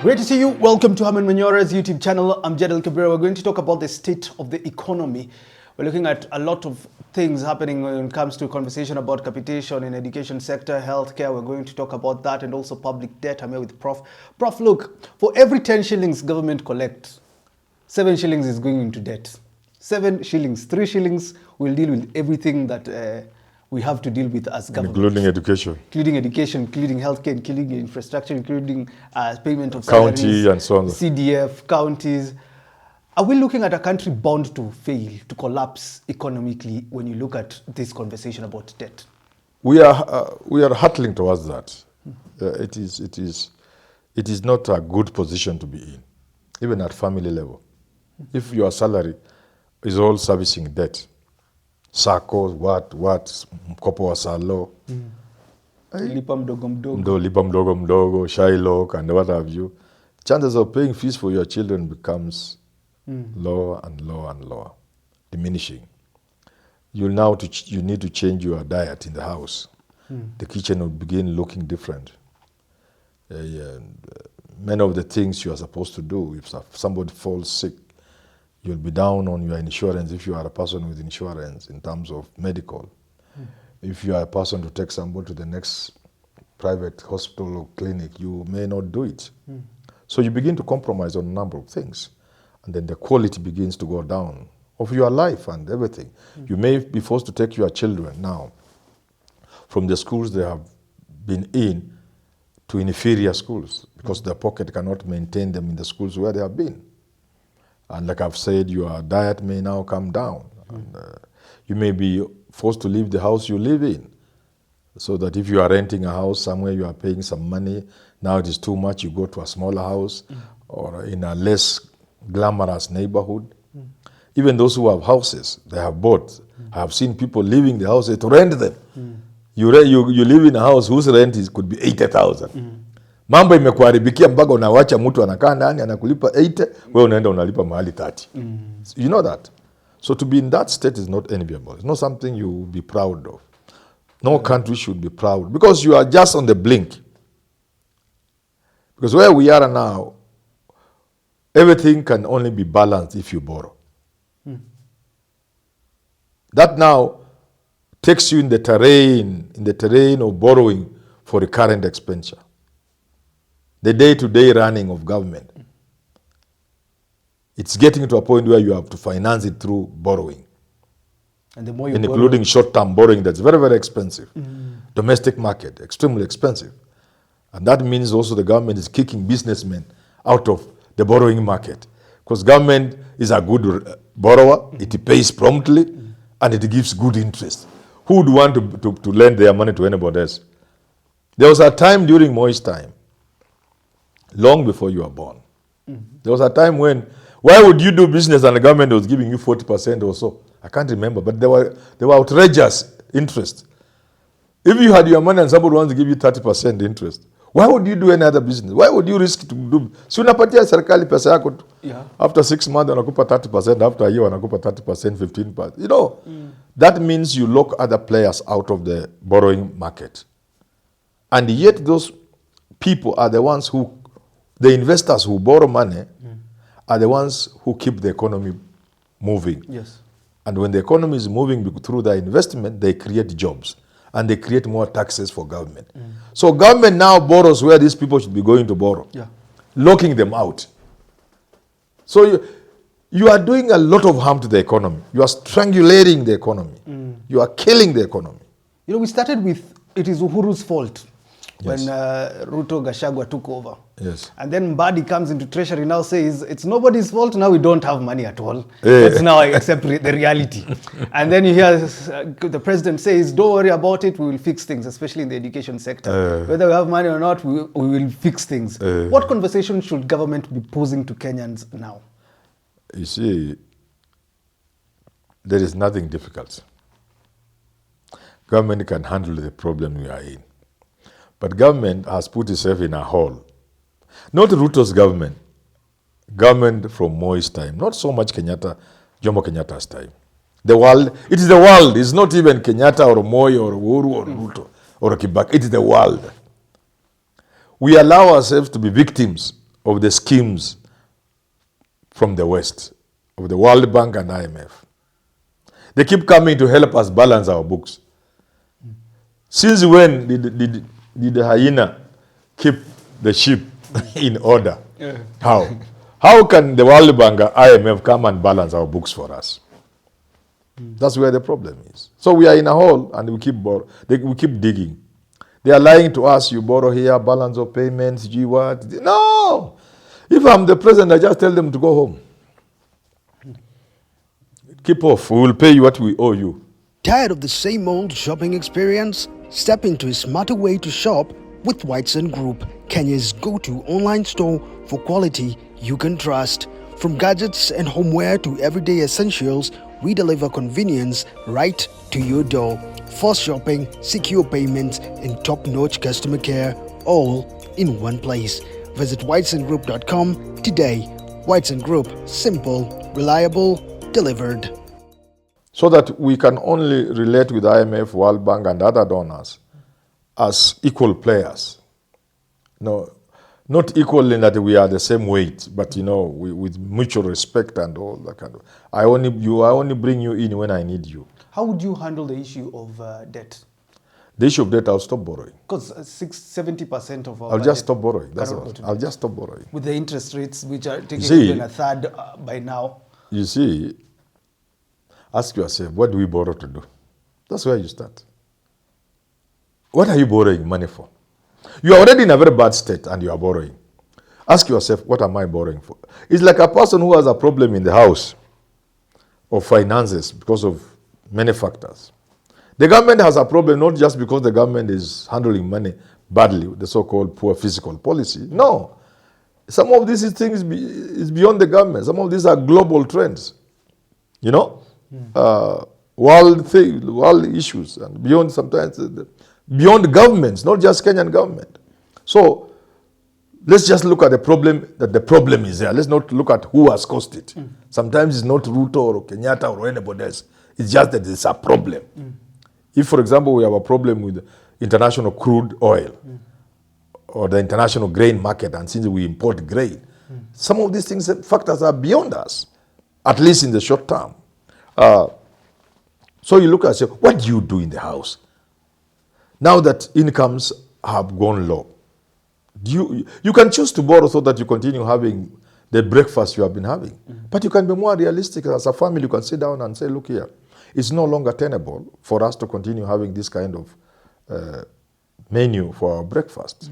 Great to see you. Welcome to Herman Manyora's YouTube channel. I'm Jadel Cabrera. We're going to talk about the state of the economy. We're looking at a lot of things happening when it comes to conversation about capitation in education sector, healthcare. We're going to talk about that and also public debt. I'm here with Prof. Prof, look, for every 10 shillings government collects, 7 shillings is going into debt. 7 shillings, 3 shillings will deal with everything that we have to deal with as government. Including education. Including education, including healthcare, including infrastructure, including payment of county salaries, and so on. CDF, counties. Are we looking at a country bound to fail, to collapse economically when you look at this conversation about debt? We are hurtling towards that. It is not a good position to be in, even at family level. If your salary is all servicing debt, SACCOs, mkopo wa salo, lipa mdogo mdogo, Shylock, and what have you, chances of paying fees for your children becomes lower and lower and lower, diminishing. You need to change your diet in the house. The kitchen will begin looking different. Many of the things you are supposed to do, if somebody falls sick, you'll be down on your insurance if you are a person with insurance in terms of medical. If you are a person to take somebody to the next private hospital or clinic, you may not do it. So you begin to compromise on a number of things. And then the quality begins to go down of your life and everything. You may be forced to take your children now from the schools they have been in to inferior schools because their pocket cannot maintain them in the schools where they have been. And like I've said, your diet may now come down. And, you may be forced to leave the house you live in. So that if you are renting a house somewhere, you are paying some money. Now it is too much, you go to a smaller house or in a less glamorous neighborhood. Even those who have houses, they have bought. I have seen people leaving the houses to rent them. You live in a house whose rent could be 80,000. Mambo imekuharibikia mpaka unawacha mtu anakaa ndani anakulipa 80, wewe unaenda unalipa mahali 30. You know that. So to be in that state is not enviable. It's not something you will be proud of. No country should be proud because you are just on the blink. Because where we are now, everything can only be balanced if you borrow. That now takes you in the terrain of borrowing for recurrent expenditure. The day-to-day running of government. It's getting to a point where you have to finance it through borrowing. And the more you including short-term borrowing that's very, very expensive. Domestic market, extremely expensive. And that means also the government is kicking businessmen out of the borrowing market. Because government is a good borrower, it pays promptly, and it gives good interest. Who would want to lend their money to anybody else? There was a time during Moi's time, long before you were born. There was a time when, why would you do business and the government was giving you 40% or so? I can't remember, but there were outrageous interest. If you had your money and somebody wants to give you 30% interest, why would you do any other business? Why would you risk to do? Si unapatia serikali pesa yako tu. After 6 months wanakupa 30%, after a year wanakupa 30%, 15%. You know, that means you lock other players out of the borrowing market. And yet those people are the ones who, the investors who borrow money are the ones who keep the economy moving. Yes. And when the economy is moving through their investment, they create jobs. And they create more taxes for government. So government now borrows where these people should be going to borrow. Locking them out. So you are doing a lot of harm to the economy. You are strangulating the economy. You are killing the economy. You know, we started with, it is Uhuru's fault. When Ruto Gachagua took over. Yes. And then Mbadi comes into treasury now says, it's nobody's fault, now we don't have money at all. Let's now accept the reality. And then you hear the president says, don't worry about it, we will fix things, especially in the education sector. Whether we have money or not, we will fix things. What conversation should government be posing to Kenyans now? You see, there is nothing difficult. Government can handle the problem we are in. But government has put itself in a hole. Not Ruto's government. Government from Moi's time. Not so much Jomo Kenyatta's time. The world, it is the world. It's not even Kenyatta or Moi or Uhuru or Ruto or Kibaki. It is the world. We allow ourselves to be victims of the schemes from the West, of the World Bank and IMF. They keep coming to help us balance our books. Since when did the hyena keep the sheep in order? Yeah. How? How can the World Bank and IMF come and balance our books for us? That's where the problem is. So we are in a hole and we keep digging. They are lying to us, you borrow here, balance of payments, what? No! If I'm the president, I just tell them to go home. Keep off, we will pay you what we owe you. Tired of the same old shopping experience? Step into a smarter way to shop with Whiteson Group, Kenya's go-to online store for quality you can trust. From gadgets and homeware to everyday essentials, we deliver convenience right to your door. Fast shopping, secure payments, and top-notch customer care, all in one place. Visit whitesongroup.com today. Whiteson Group, simple, reliable, delivered. So that we can only relate with IMF, World Bank, and other donors as equal players. No, not equal in that we are the same weight, but with mutual respect and all that kind of. I only bring you in when I need you. How would you handle the issue of debt? The issue of debt, I'll stop borrowing. Because 70% of our I'll budget just stop borrowing. That's cannot all. go to I'll debt. just stop borrowing. With the interest rates, which are taking See, even a third by now. You see, ask yourself, what do we borrow to do? That's where you start. What are you borrowing money for? You are already in a very bad state and you are borrowing. Ask yourself, what am I borrowing for? It's like a person who has a problem in the house of finances because of many factors. The government has a problem not just because the government is handling money badly, the so-called poor fiscal policy. No. Some of these things is beyond the government. Some of these are global trends. World issues, and beyond sometimes, beyond governments, not just Kenyan government. So let's just look at the problem, that the problem is there. Let's not look at who has caused it. Sometimes it's not Ruto or Kenyatta or anybody else. It's just that it's a problem. If, for example, we have a problem with international crude oil or the international grain market, and since we import grain, some of these factors are beyond us, at least in the short term. So you look at yourself, what do you do in the house? Now that incomes have gone low, you can choose to borrow so that you continue having the breakfast you have been having. But you can be more realistic. As a family, you can sit down and say, look here, it's no longer tenable for us to continue having this kind of menu for our breakfast.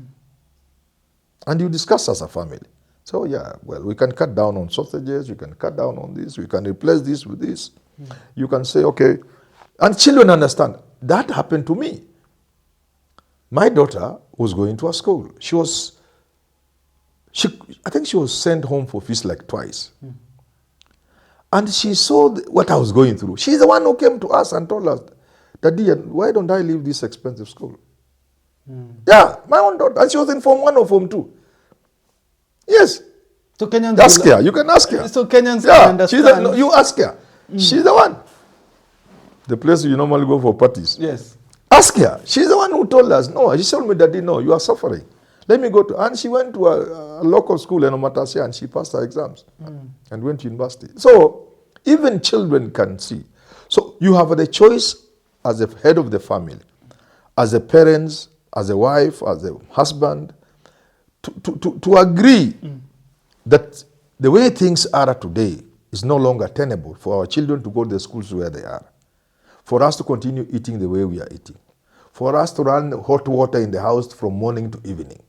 And you discuss as a family. So yeah, well, we can cut down on sausages, we can cut down on this, we can replace this with this. You can say, okay, and children understand. That happened to me. My daughter was going to a school. I think she was sent home for fees like twice. And she saw what I was going through. She's the one who came to us and told us, Daddy, why don't I leave this expensive school? Yeah, my own daughter. And she was in Form 1 or Form 2. Yes. So Kenyans ask her. You can ask her. So Kenyans can understand. You ask her. She's the one. The place you normally go for parties. Yes. Ask her. She's the one who told us. No, she told me, Daddy, no, you are suffering. Let me go to... And she went to a local school in Omatasia and she passed her exams and went to university. So even children can see. So you have the choice as the head of the family, as a parents, as a wife, as a husband, to agree that the way things are today is no longer tenable for our children to go to the schools where they are, for us to continue eating the way we are eating, for us to run hot water in the house from morning to evening.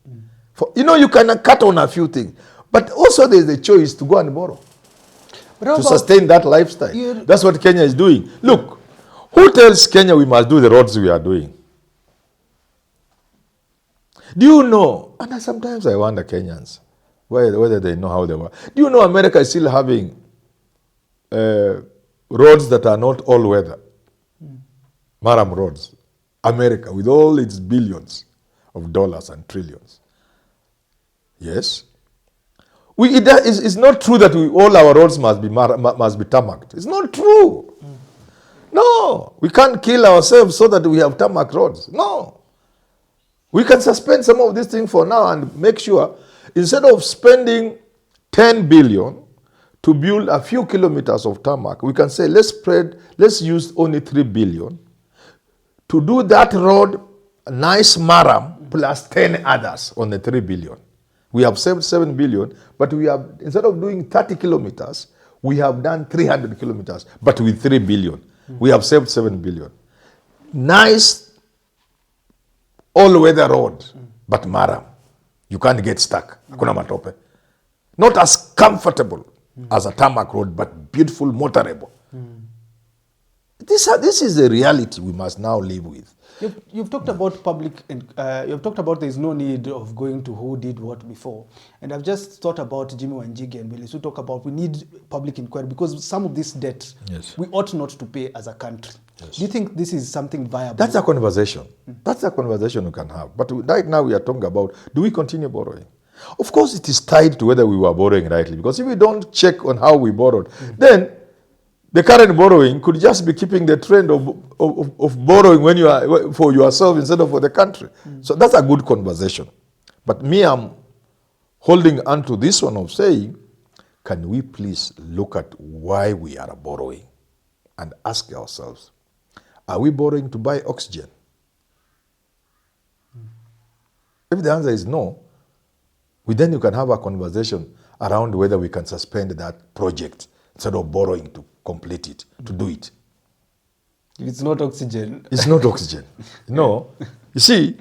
You can cut on a few things, but also there's the choice to go and borrow to sustain that lifestyle. That's what Kenya is doing. Look, who tells Kenya we must do the roads we are doing? Do you know, and sometimes I wonder Kenyans, whether they know how they work. Do you know America is still having roads that are not all weather? Maram roads. America, with all its billions of dollars and trillions. Yes. It's not true that all our roads must be tarmacked. It's not true. No. We can't kill ourselves so that we have tarmac roads. No. We can suspend some of these things for now and make sure. Instead of spending 10 billion to build a few kilometers of tarmac, we can say let's use only 3 billion to do that road, nice maram, plus 10 others on the 3 billion. We have saved 7 billion, but we have, instead of doing 30 kilometers, we have done 300 kilometers, but with 3 billion. We have saved 7 billion. Nice all-weather road, but maram. You can't get stuck. Hakuna matope. Not as comfortable as a tarmac road, but beautiful, motorable. This is the reality we must now live with. You've talked about public, you've talked about there's no need of going to who did what before. And I've just thought about Jimmy Wanjigi and Billy. So talk about we need public inquiry because some of this debt we ought not to pay as a country. Yes. Do you think this is something viable? That's a conversation. That's a conversation we can have. But right now we are talking about, do we continue borrowing? Of course it is tied to whether we were borrowing rightly. Because if we don't check on how we borrowed, then the current borrowing could just be keeping the trend of borrowing when you are for yourself instead of for the country. So that's a good conversation. But me, I'm holding on to this one of saying, can we please look at why we are borrowing and ask ourselves, are we borrowing to buy oxygen? If the answer is no, then you can have a conversation around whether we can suspend that project instead of borrowing to complete it, to do it. It's not oxygen. It's not oxygen. No. You see,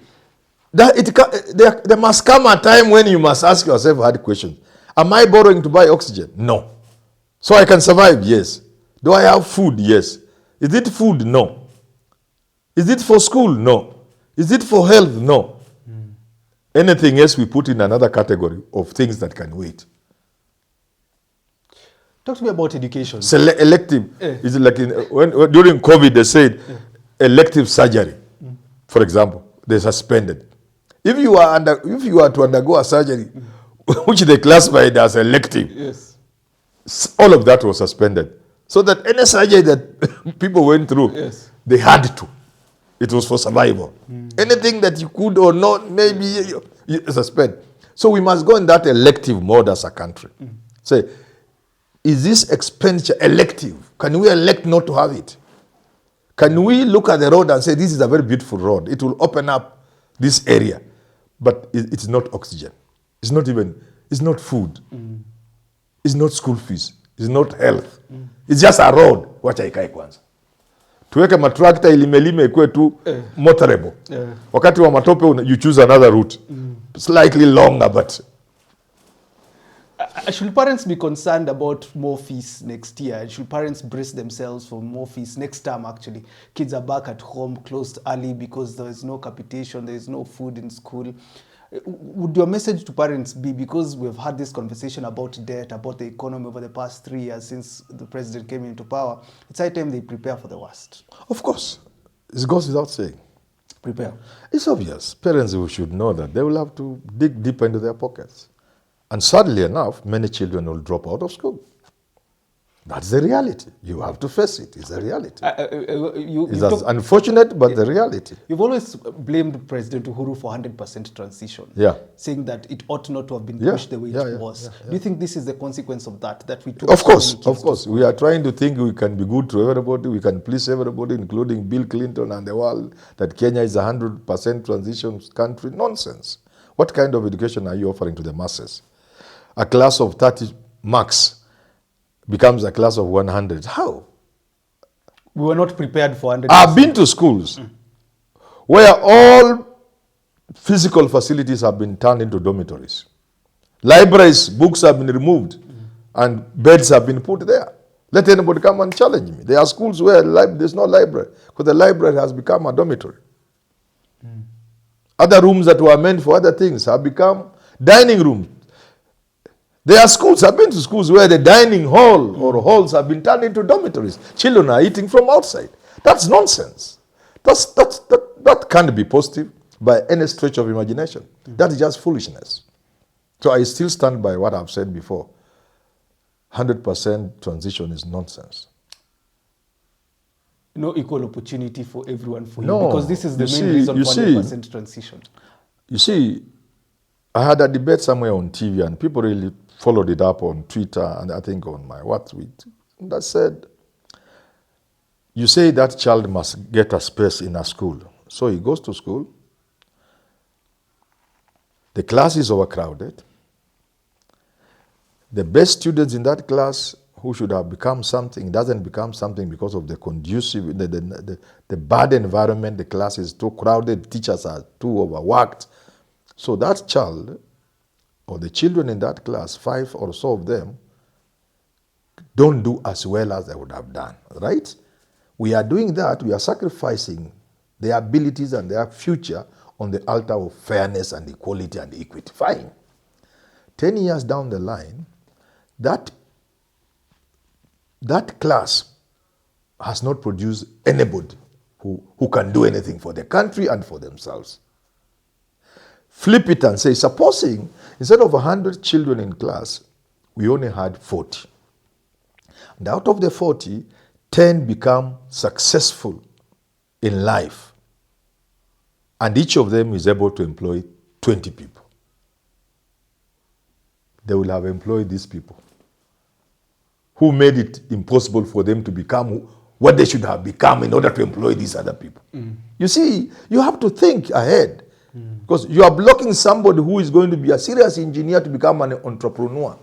there must come a time when you must ask yourself hard questions. Am I borrowing to buy oxygen? No. So I can survive? Yes. Do I have food? Yes. Is it food? No. Is it for school? No. Is it for health? No. Anything else we put in another category of things that can wait. Talk to me about education. Elective. Is it like during COVID they said elective surgery, for example, they suspended. If you are to undergo a surgery which they classified as elective, all of that was suspended. So that any surgery that people went through, they had to. It was for survival. Anything that you could or not, maybe you suspend. So we must go in that elective mode as a country. Say, is this expenditure elective? Can we elect not to have it? Can we look at the road and say, this is a very beautiful road. It will open up this area. But it's not oxygen. It's not food. It's not school fees. It's not health. It's just a road. Wacha ikae kwanza. Tuweke matrakta ilimelime ikuwe tu motorable. Wakati wa matope you choose another route. Slightly longer, but should parents be concerned about more fees next year? Should parents brace themselves for more fees next term? Actually, kids are back at home, closed early because there is no capitation, there is no food in school. Would your message to parents be, because we've had this conversation about debt, about the economy over the past 3 years since the president came into power, it's high time they prepare for the worst? Of course. It goes without saying. Prepare. It's obvious. Parents should know that they will have to dig deep into their pockets. And sadly enough, many children will drop out of school. That's the reality. You have to face it. It's a reality. It's unfortunate, but the reality. You've always blamed President Uhuru for 100% transition. Saying that it ought not to have been pushed the way it was. Do you think this is the consequence of that? That we took Of course. We are trying to think we can be good to everybody. We can please everybody, including Bill Clinton and the world, that Kenya is a 100% transition country. Nonsense. What kind of education are you offering to the masses? A class of 30 marks becomes a class of 100. How? We were not prepared for 100. I've been to schools where all physical facilities have been turned into dormitories. Libraries, books have been removed, and beds have been put there. Let anybody come and challenge me. There are schools where there's no library, because the library has become a dormitory. Other rooms that were meant for other things have become dining rooms. There are schools, I've been to schools where the dining hall or halls have been turned into dormitories. Children are eating from outside. That's nonsense. That can't be positive by any stretch of imagination. That is just foolishness. So I still stand by what I've said before. 100% transition is nonsense. No equal opportunity for everyone for you. No, because this is the main reason for 100% transition. You see, I had a debate somewhere on TV and people really followed it up on Twitter and I think on my what tweet that said, you say that child must get a space in a school. So he goes to school, the class is overcrowded, the best students in that class who should have become something doesn't become something because of the conducive, the bad environment, the class is too crowded, teachers are too overworked. So that child, or the children in that class, 5 or so of them, don't do as well as they would have done, right? We are doing that, we are sacrificing their abilities and their future on the altar of fairness and equality and equity. Fine. 10 years down the line, that class has not produced anybody who can do anything for the country and for themselves. Flip it and say, supposing instead of 100 children in class, we only had 40. And out of the 40, 10 become successful in life. And each of them is able to employ 20 people. They will have employed these people who made it impossible for them to become what they should have become in order to employ these other people. You see, you have to think ahead. Because you are blocking somebody who is going to be a serious engineer to become an entrepreneur.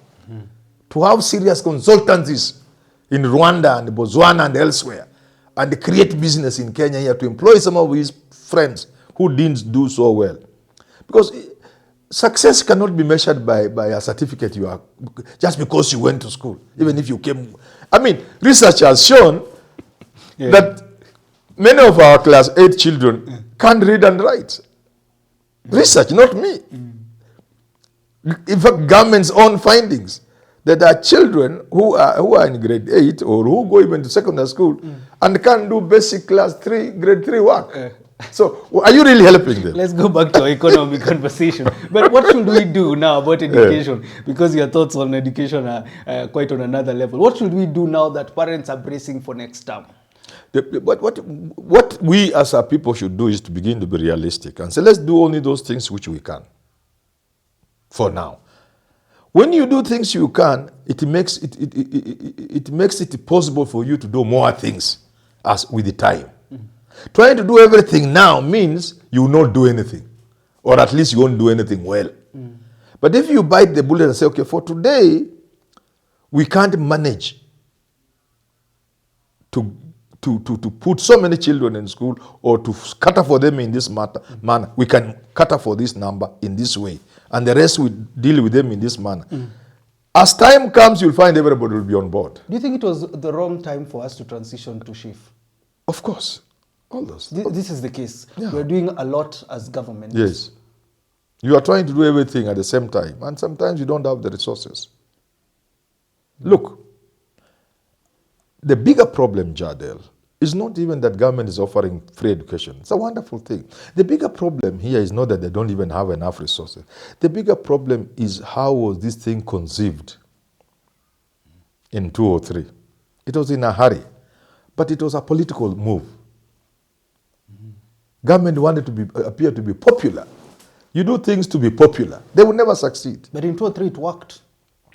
To have serious consultancies in Rwanda and Botswana and elsewhere. And create business in Kenya here to employ some of his friends who didn't do so well. Because success cannot be measured by a certificate you are, just because you went to school, even if you came. I mean, research has shown that many of our class 8 children can't read and write. Research, not me. In fact, government's own findings, that there are children who are in grade 8 or who go even to secondary school and can't do basic grade 3 work. So, are you really helping them? Let's go back to our economy conversation. But what should we do now about education? Because your thoughts on education are quite on another level. What should we do now that parents are bracing for next term? What we as a people should do is to begin to be realistic and say, let's do only those things which we can. For now. When you do things you can, it makes it possible for you to do more things as with the time. Trying to do everything now means you will not do anything. Or at least you won't do anything well. But if you bite the bullet and say, okay, for today, we can't manage to put so many children in school or to cater for them in this manner. We can cater for this number in this way. And the rest we deal with them in this manner. As time comes, you'll find everybody will be on board. Do you think it was the wrong time for us to transition to SHIF? Of course. All those. This is the case. Yeah. We're doing a lot as government. Yes. You are trying to do everything at the same time. And sometimes you don't have the resources. Look, the bigger problem, Jadel, is not even that government is offering free education. It's a wonderful thing. The bigger problem here is not that they don't even have enough resources. The bigger problem is how was this thing conceived in 2003. It was in a hurry, but it was a political move. Government wanted to appear to be popular. You do things to be popular. They will never succeed. But in 2003 it worked.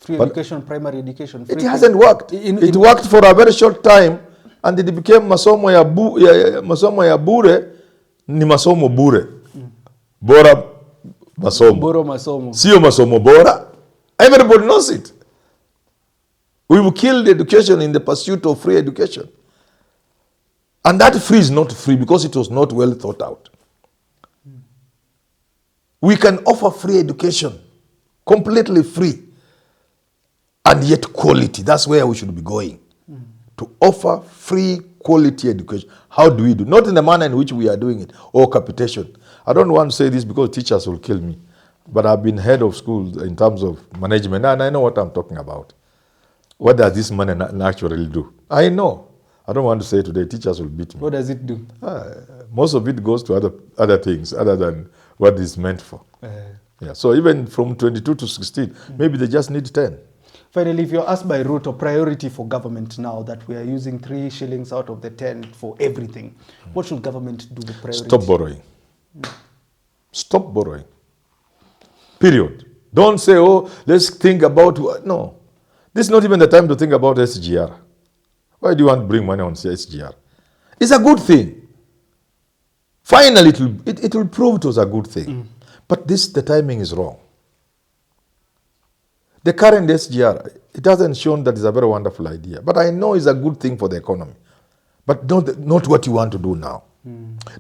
Free education, primary education. It hasn't worked. It worked for a very short time, and it became masomo ya bure ni masomo bure. Bora masomo. Bora masomo. Sio masomo bora. Everybody knows it. We will kill the education in the pursuit of free education. And that free is not free because it was not well thought out. We can offer free education, completely free, and yet quality. That's where we should be going. To offer free quality education. How do we do? Not in the manner in which we are doing it, or capitation. I don't want to say this because teachers will kill me. But I've been head of schools in terms of management, and I know what I'm talking about. What does this money actually do? I know. I don't want to say today, teachers will beat me. What does it do? Most of it goes to other things other than what it's meant for. Yeah. So even from 22 to 16, maybe they just need 10. Finally, if you're asked by Ruto, priority for government now that we are using 3 shillings out of the 10 for everything, what should government do with priority? Stop borrowing. Stop borrowing. Period. Don't say, oh, let's think about what. No. This is not even the time to think about SGR. Why do you want to bring money on SGR? It's a good thing. Finally, it will prove it was a good thing. But the timing is wrong. The current SGR, it hasn't shown that it's a very wonderful idea. But I know it's a good thing for the economy. But not what you want to do now.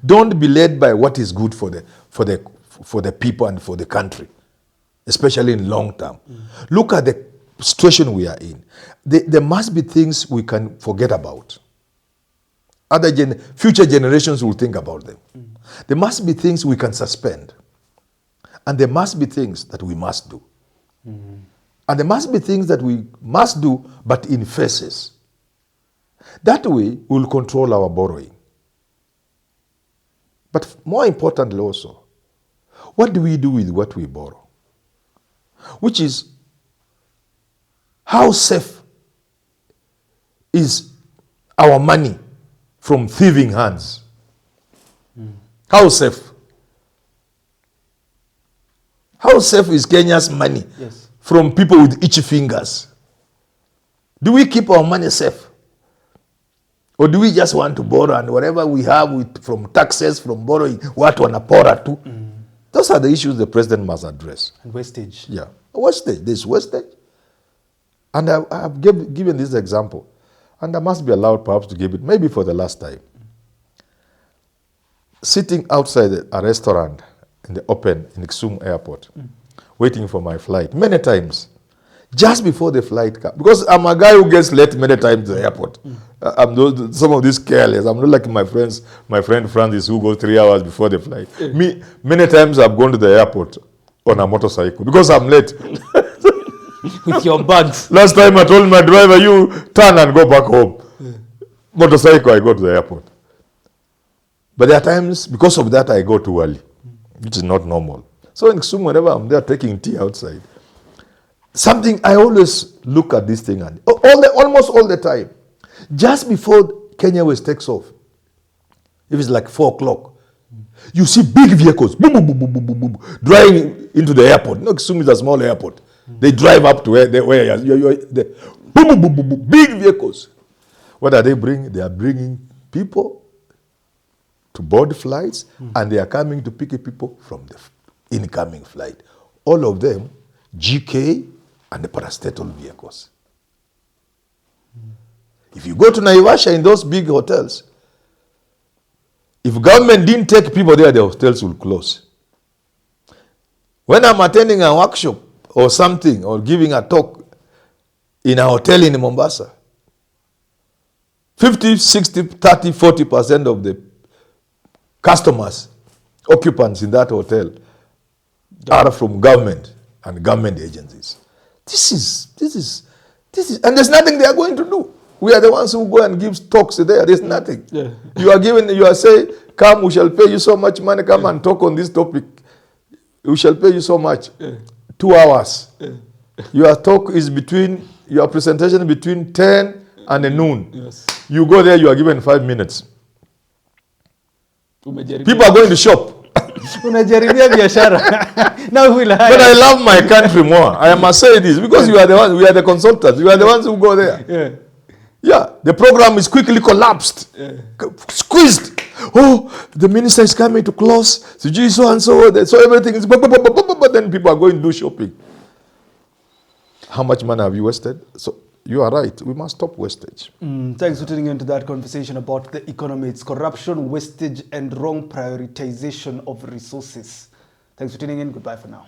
Don't be led by what is good for the people and for the country, especially in long term. Look at the situation we are in. There must be things we can forget about. Future generations will think about them. There must be things we can suspend. And there must be things that we must do. And there must be things that we must do, but in phases. That way, we'll control our borrowing. But more importantly also, what do we do with what we borrow? Which is, how safe is our money from thieving hands? How safe? How safe is Kenya's money from people with itchy fingers? Do we keep our money safe? Or do we just want to borrow and whatever we have from taxes, from borrowing, what wanapora to? Those are the issues the president must address. And wastage. Yeah. Wastage. There's wastage. And I have given this example. And I must be allowed perhaps to give it, maybe for the last time. Sitting outside a restaurant in the open in Kisumu airport, waiting for my flight, many times, just before the flight comes. Because I'm a guy who gets late many times to the airport. Some of these careless. I'm not like my friend Francis who goes 3 hours before the flight. Me, many times I've gone to the airport on a motorcycle because I'm late. With your bags. Last time I told my driver, you turn and go back home. Motorcycle, I go to the airport. But there are times, because of that, I go too early, which is not normal. So in Kisumu, whenever I'm there taking tea outside, I always look at this thing, and almost all the time, just before Kenya West takes off, if it's like 4 o'clock, you see big vehicles, boom, boom, boom, boom, boom, boom, boom, driving into the airport. No, Kisumu is a small airport. They drive up to where you're boom, boom, boom, boom, boom, big vehicles. What are they bringing? They are bringing people to board flights, and they are coming to pick people from the incoming flight. All of them, GK and the parastatal vehicles. If you go to Naivasha in those big hotels, if government didn't take people there, the hotels will close. When I'm attending a workshop or something, or giving a talk in a hotel in Mombasa, 50, 60, 30, 40% of the customers, occupants in that hotel are from government and government agencies. This is, and there's nothing they are going to do. We are the ones who go and give talks there. There's nothing. Yeah. You are saying, come, we shall pay you so much money, come and talk on this topic. We shall pay you so much. 2 hours. Your talk is your presentation between 10 and noon. Yes. You go there, you are given 5 minutes. People are going to shop. But I love my country more. I must say this because we are the consultants. We are the ones who go there. Yeah, the program is quickly collapsed, squeezed. Oh, the minister is coming to close. So and so. So everything is. But then people are going to do shopping. How much money have you wasted? So you are right. We must stop wastage. Thanks for tuning into that conversation about the economy. It's corruption, wastage, and wrong prioritization of resources. Thanks for tuning in. Goodbye for now.